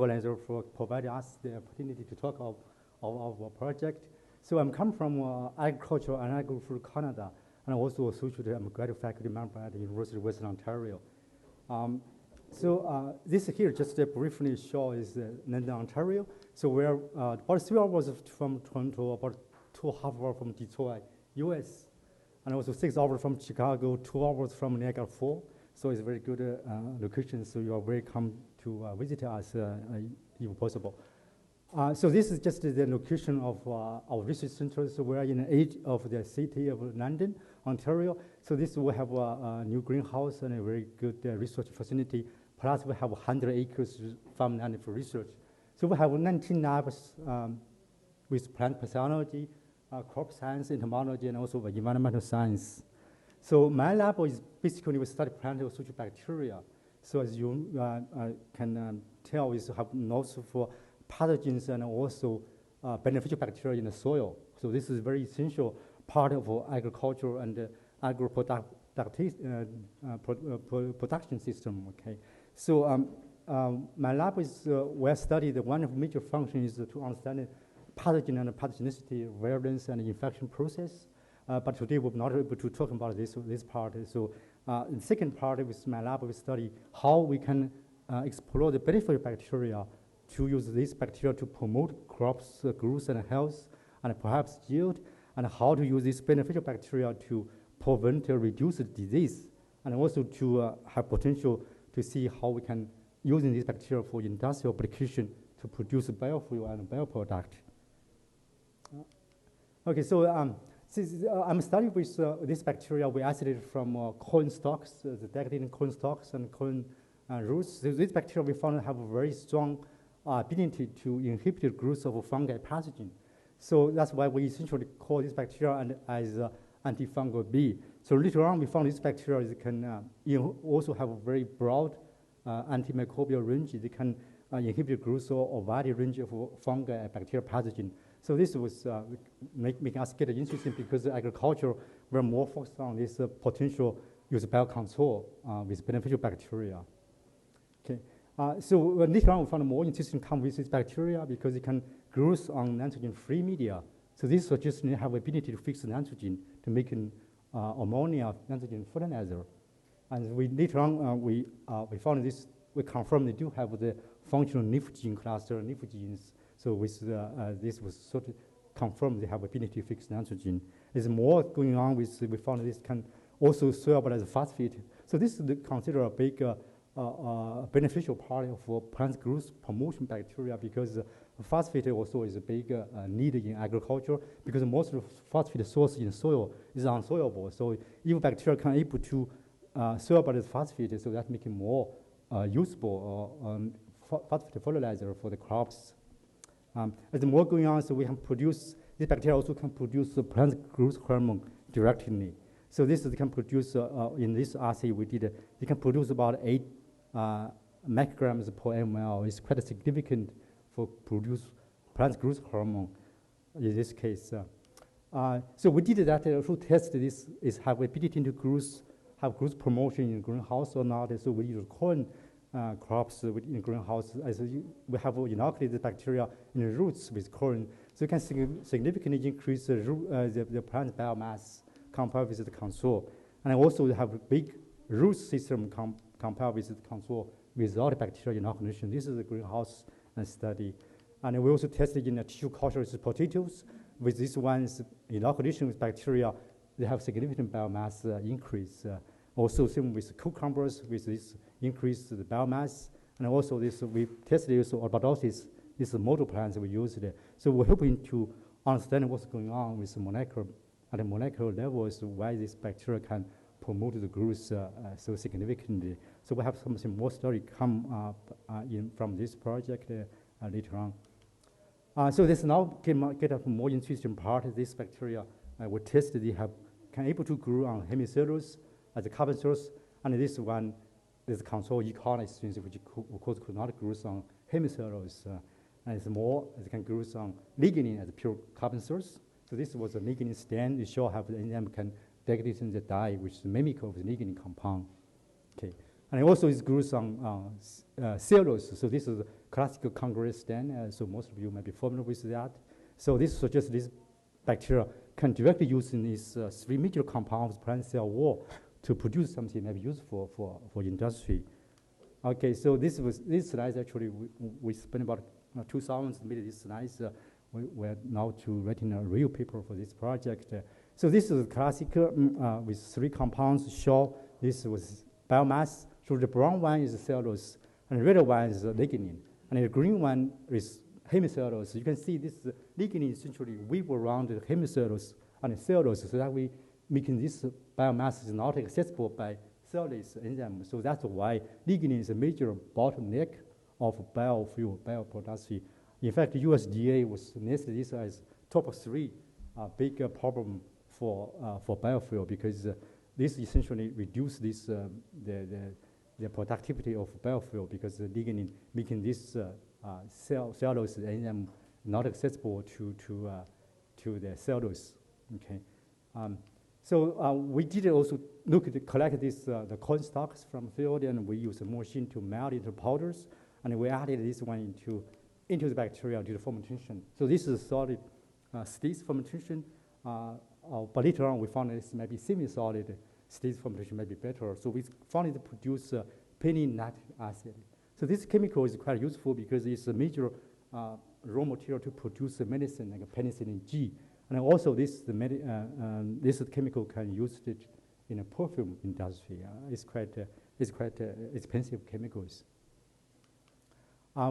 organizer for providing us the opportunity to talk of our project. So I'm come from agriculture and agri-food Canada, and I'm also I'm a graduate faculty member at the University of Western Ontario. This here just briefly shows London, Ontario. So we're about 3 hours from Toronto, about 2.5 hours from Detroit, US, and also 6 hours from Chicago, 2 hours from Niagara Falls. So it's a very good location. So you are welcome to visit us if possible. So this is just the location of our research center. So we are in the edge of the city of London, Ontario. So this will have a new greenhouse and a very good research facility. Plus we have 100 acres farmland for research. So we have 19 labs with plant pathology, crop science, entomology, and also environmental science. So my lab is basically we study plant and social bacteria. So as you can tell, we have notes for pathogens and also beneficial bacteria in the soil. So this is a very essential part of agriculture and production system. Okay, so my lab is where studied one of the major functions is to understand pathogen and pathogenicity, virulence, and infection process. But today we're not able to talk about this part. So in the second part with my lab, we study how we can explore the beneficial bacteria to use this bacteria to promote crops growth and health and perhaps yield, and how to use this beneficial bacteria to prevent or reduce disease, and also to have potential to see how we can using this bacteria for industrial application to produce biofuel and bioproduct. Okay, so I'm studying with this bacteria we isolated from corn stalks, the decorating corn stalks and corn roots. So this bacteria we found have a very strong ability to inhibit the growth of fungi pathogen. So that's why we essentially call this bacteria as antifungal B. So later on, we found this bacteria can also have a very broad antimicrobial range. They can inhibit the growth of a wide range of fungi and bacterial pathogen. So this was making us get interested because agriculture, we're more focused on this potential use biocontrol with beneficial bacteria. Okay. So later on, we found more interesting come with this bacteria because it can grow on nitrogen-free media. So this suggests they have ability to fix nitrogen to make an ammonia nitrogen fertilizer. And later on, we found this, we confirmed they do have the functional NIF gene cluster, NIF genes. So with this was sort of confirmed they have ability to fix nitrogen. There's more going on with, we found this can also serve as a phosphate. So this is considered a big beneficial part of plant growth promotion bacteria because phosphate also is a big need in agriculture because most of the phosphate source in soil is unsoluble. So if bacteria can able to serve as phosphate, so that makes it more usable phosphate fertilizer for the crops. As more going on, so we can produce, this bacteria also can produce the plant growth hormone directly. So this can produce, in this assay we did, they can produce about 8 micrograms per ml. It's quite significant for produce plant growth hormone in this case. So we did that also test this is have ability to have growth promotion in greenhouse or not. So we use corn crops in greenhouse. As we have inoculated bacteria in the roots with corn, so you can significantly increase the plant biomass compared with the control. And also have a big root system compared with the control without bacterial inoculation. This is a greenhouse study. And we also tested in tissue culture with potatoes. With this one's inoculation with bacteria, they have significant biomass increase. Also same with cucumbers with this increased the biomass. And also this, we tested also albidosis, this is model plants we used. So we're hoping to understand what's going on with molecular, at the molecular levels, why this bacteria can promote the growth so significantly. So we have some more study come in from this project later on. So this now get a more interesting part of this bacteria. We tested they can able to grow on hemicellulose as a carbon source, and this one is control E. coli strains which of course could not grow on hemicellulose, and it's more it can grow on lignin as a pure carbon source. So this was a lignin stain. It show how the enzyme can degrade in the dye, which is mimic of the lignin compound. Okay, And also it grows on cellulose. So this is a classical Congress stand. So most of you may be familiar with that. So this suggests this bacteria can directly use in these three major compounds, plant cell wall, to produce something maybe useful for industry. Okay, so this slides actually, we spent about 2,000 made these slides. We're now writing a real paper for this project. So this is classical with three compounds. Show this was biomass. So the brown one is cellulose, and the red one is lignin, and the green one is hemicellulose. You can see this lignin essentially weave around the hemicellulose and the cellulose, so that we making this biomass is not accessible by cellulose enzyme. So that's why lignin is a major bottleneck of biofuel, bioproduction. In fact, USDA was listed this as top 3 big problem for biofuel, because this essentially reduce this the productivity of biofuel, because the lignin making this cellulose enzyme not accessible to the cellulose. Okay, so we did also collect this the corn stalks from field, and we used a machine to melt into powders, and we added this one into the bacteria due to fermentation. So this is solid state fermentation, but later on we found this may be semi-solid state fermentation may be better. So we found it to produce penicillin lactic acid. So this chemical is quite useful because it's a major raw material to produce a medicine like penicillin G. And also this chemical can use it in a perfume industry. It's quite expensive chemicals.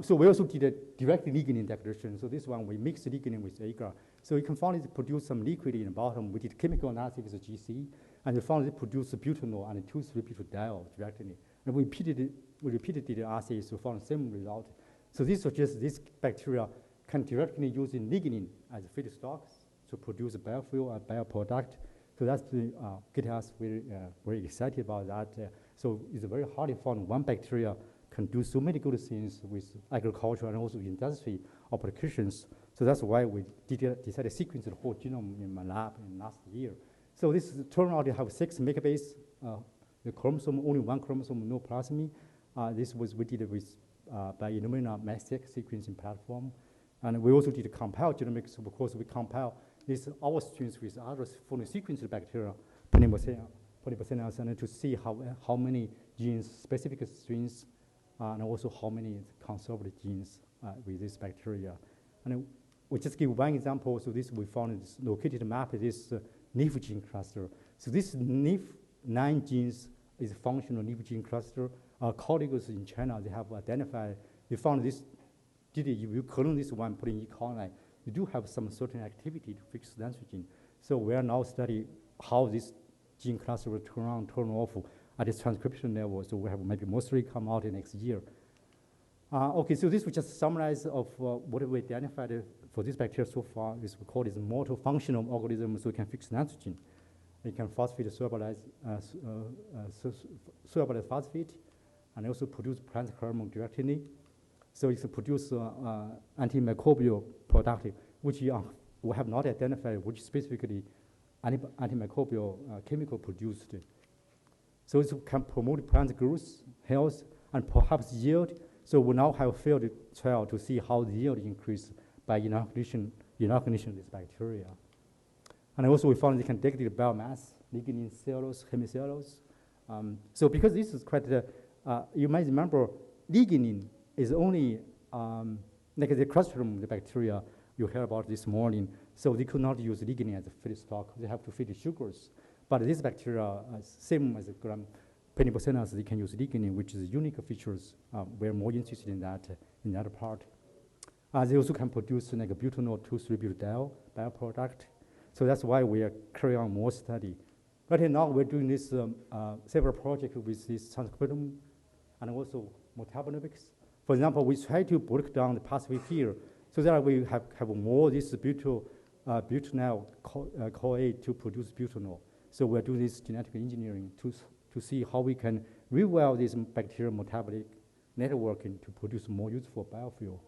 So we also did a direct lignin degradation. So this one we mixed lignin with agar. So you can find it produce some liquid in the bottom. We did chemical analysis with GC, and we found it produce butanol and 2,3-butyl directly. And we repeated the assays to find the same result. So this suggests this bacteria can directly use lignin as feedstocks to produce a biofuel, a bioproduct. So that's get us very excited about that. So it's very hard to find one bacteria can do so many good things with agriculture and also industry applications. So that's why we decided to sequence the whole genome in my lab in last year. So this turned out to have 6 megabase, the chromosome, only one chromosome, no plasmid. We did it with by Illumina MassTech sequencing platform. And we also did compile genomics. Of course, we compile our strains with other fully sequenced bacteria, 20% and to see how many genes, specific strains, and also how many conserved genes with this bacteria. And we just give one example. So this we found this located map, this NIF gene cluster. So this NIF 9 genes is functional NIF gene cluster. Our colleagues in China, they have identified, they found this, if you clone this one, put in E. coli, you do have some certain activity to fix nitrogen. So we are now studying how this gene cluster will turn on, turn off at this transcription level. So we have maybe more 3 come out in next year. Okay, so this was just summarize of what we identified for this bacteria so far. This we call this multifunctional organism, so it can fix nitrogen. It can phosphate solubilize phosphate, and also produce plant hormone directly. So it can produce antimicrobial product, which we have not identified which specifically antimicrobial chemical produced. So it can promote plant growth, health, and perhaps yield. So we now have failed trial to see how the yield increase by inoculation of this bacteria. And also we found they can degrade biomass, lignin, cellulose, hemicellulose. So because this is quite, you might remember, lignin is only like the clustrum, the bacteria you heard about this morning. So they could not use lignin as a feedstock. They have to feed the sugars. But this bacteria, same as the Gram-penicillin, they can use lignin, which is unique features. We're more interested in that part. They also can produce like a butanol 2,3-butyl bioproduct. So that's why we are carrying on more study. But now we're doing this several projects with this transcriptome and also metabolomics. For example, we try to break down the pathway here so that we have more this butyl CoA to produce butanol. So we're doing this genetic engineering to see how we can rewire this bacterial metabolic networking to produce more useful biofuel.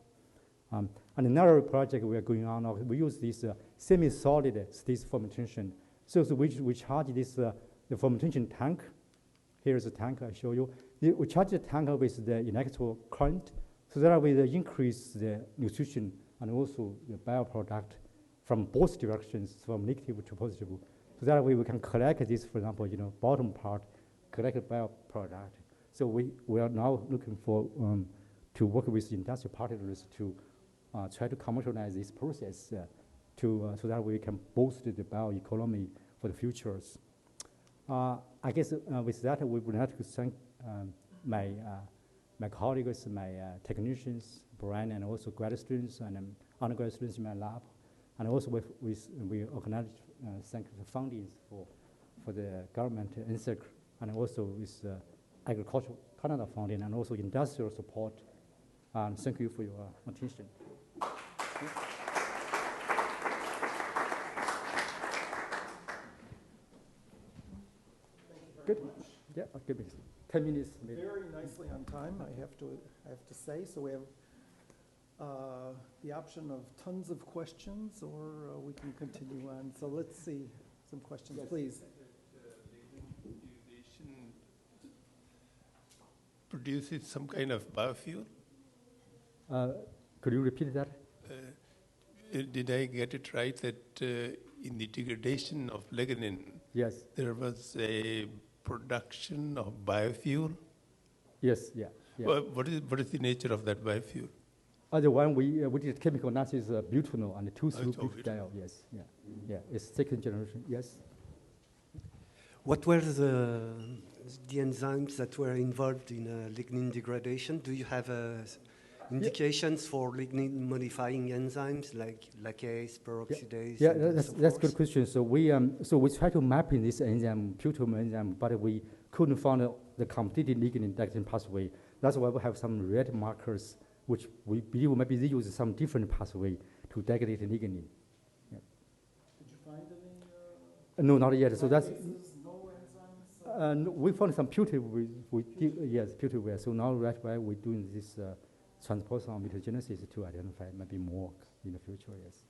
And another project we are going on now, we use this semi-solid state fermentation. So we charge this the fermentation tank Here's a tank I show you. We charge the tank with the electrical current, so that we increase the nutrition and also the bioproduct from both directions, from negative to positive. So that way we can collect this, for example, bottom part, collect the bioproduct. So we are now looking for to work with industrial partners to try to commercialize this process so that we can boost the bioeconomy for the futures. I guess with that, we would like to thank my colleagues, my technicians, Brian, and also grad students and undergraduate students in my lab. And also we organize thank the fundings for the government NSEC, and also with Agricultural Canada funding and also industrial support. Thank you for your attention. Good. Yeah, I'll give it 10 minutes. Maybe. Very nicely on time, I have to say. So we have the option of tons of questions, or we can continue on. So let's see some questions, yes. Please. Produces some kind of biofuel? Could you repeat that? Did I get it right that in the degradation of lignin, yes, there was a production of biofuel? Yes, yeah. What is the nature of that biofuel? The one we did chemical analysis is butanol and 2,3-butyl. Yes, yeah. It's second generation. Yes. What were the enzymes that were involved in lignin degradation? Do you have indications for lignin modifying enzymes like lacase, peroxidase? Yeah, that's a good question. So we try to map in this enzyme, butanol enzyme, but we couldn't find the completed lignin degradation pathway. That's why we have some red markers, which we believe maybe they use some different pathway to degrade lignin. Yeah. Did you find any? No, not yet. So that's. No enzymes? No, we found some butyl. Yes, butyl. So now that's why we're doing this transposon mutagenesis to identify maybe more in the future. Yes.